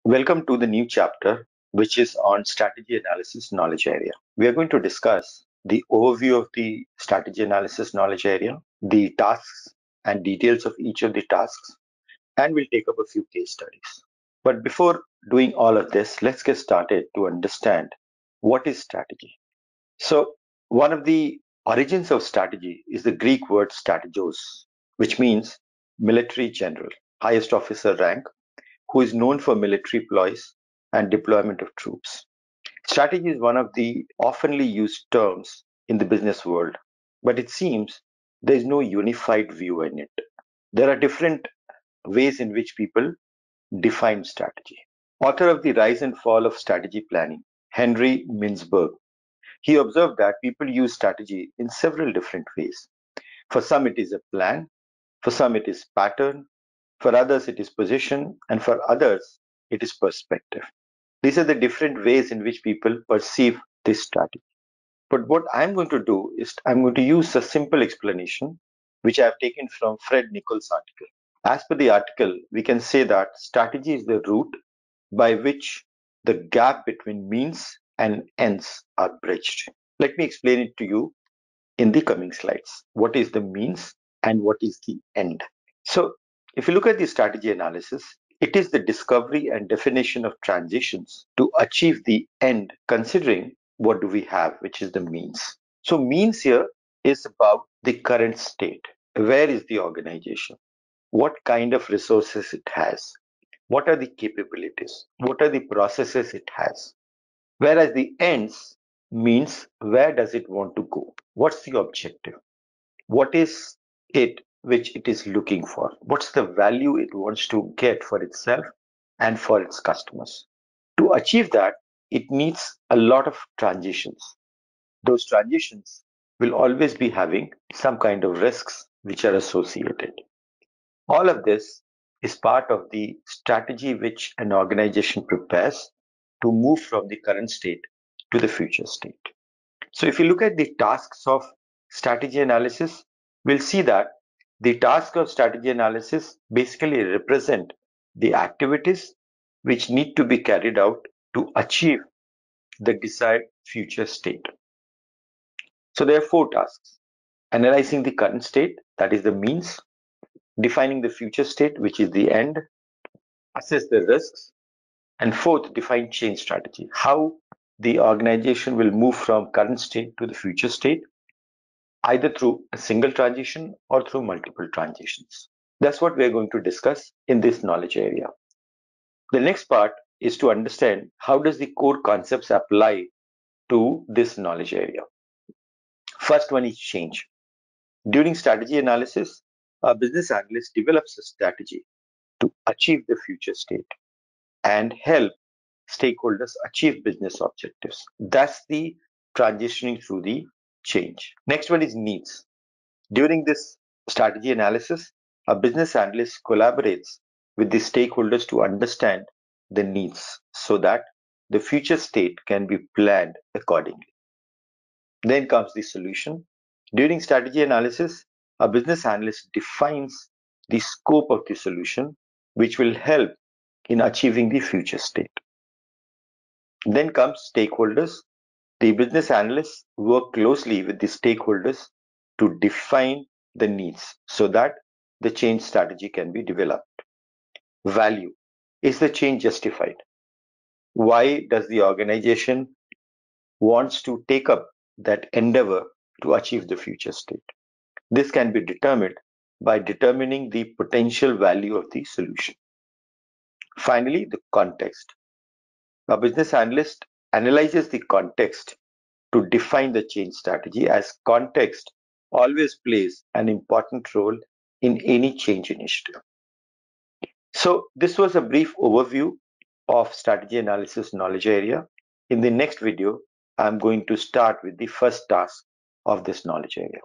Welcome to the new chapter, which is on strategy analysis knowledge area. We are going to discuss the overview of the strategy analysis knowledge area, the tasks and details of each of the tasks, and we'll take up a few case studies. But before doing all of this, let's get started to understand what is strategy. So, one of the origins of strategy is the Greek word strategos, which means military general, highest officer rank who is known for military ploys and deployment of troops. Strategy is one of the oftenly used terms in the business world, but it seems there is no unified view in it. There are different ways in which people define strategy. Author of The Rise and Fall of Strategy Planning, Henry Mintzberg, he observed that people use strategy in several different ways. For some, it is a plan. For some, it is pattern. For others, it is position. And for others, it is perspective. These are the different ways in which people perceive this strategy. But what I'm going to do is I'm going to use a simple explanation, which I've taken from Fred Nichols' article. As per the article, we can say that strategy is the route by which the gap between means and ends are bridged. Let me explain it to you in the coming slides. What is the means and what is the end? So, if you look at the strategy analysis, it is the discovery and definition of transitions to achieve the end, considering what do we have, which is the means. So, means here is about the current state. Where is the organization? What kind of resources it has? What are the capabilities? What are the processes it has? Whereas the ends means where does it want to go? What's the objective? What is it which it is looking for? What's the value it wants to get for itself and for its customers? To achieve that, it needs a lot of transitions. Those transitions will always be having some kind of risks which are associated. All of this is part of the strategy which an organization prepares to move from the current state to the future state. So if you look at the tasks of strategy analysis, we'll see that the task of strategy analysis basically represent the activities which need to be carried out to achieve the desired future state. So there are four tasks: analyzing the current state, that is the means; defining the future state, which is the end; assess the risks; and fourth, define change strategy, how the organization will move from current state to the future state, either through a single transition or through multiple transitions. That's what we're going to discuss in this knowledge area. The next part is to understand how does the core concepts apply to this knowledge area. First one is change. During strategy analysis, a business analyst develops a strategy to achieve the future state and help stakeholders achieve business objectives. That's the transitioning through the change. Next one is needs. During this strategy analysis, a business analyst collaborates with the stakeholders to understand the needs so that the future state can be planned accordingly. Then comes the solution. During strategy analysis, a business analyst defines the scope of the solution, which will help in achieving the future state. Then comes stakeholders. The business analysts work closely with the stakeholders to define the needs so that the change strategy can be developed. Value. Is the change justified? Why does the organization wants to take up that endeavor to achieve the future state? This can be determined by determining the potential value of the solution. Finally, the context. A business analyst analyzes the context to define the change strategy, as context always plays an important role in any change initiative. So this was a brief overview of strategy analysis knowledge area. In the next video, I'm going to start with the first task of this knowledge area.